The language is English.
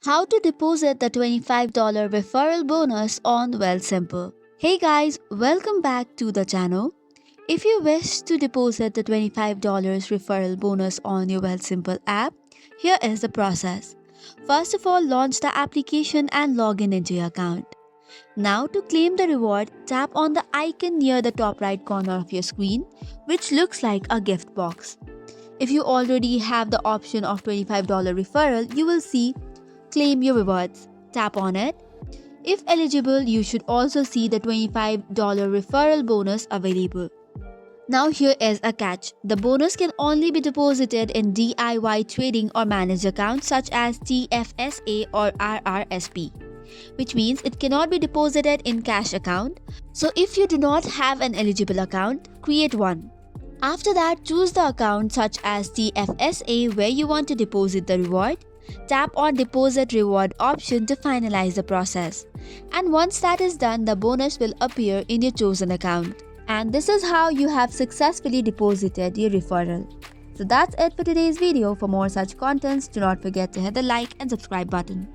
How to deposit the $25 referral bonus on Wealthsimple. Hey guys, welcome back to the channel. If you wish to deposit the $25 referral bonus on your Wealthsimple app, here is the process. First of all, launch the application and log in into your account. Now to claim the reward, tap on the icon near the top right corner of your screen, which looks like a gift box. If you already have the option of $25 referral, you will see Claim your rewards. Tap on it. If eligible, you should also see the $25 referral bonus available. Now here is a catch. The bonus can only be deposited in DIY trading or managed accounts such as TFSA or RRSP, which means it cannot be deposited in cash account. So if you do not have an eligible account, create one. After that, choose the account such as TFSA where you want to deposit the reward. Tap on Deposit Reward option to finalize the process. And once that is done, the bonus will appear in your chosen account. And this is how you have successfully deposited your referral. So that's it for today's video. For more such contents, do not forget to hit the like and subscribe button.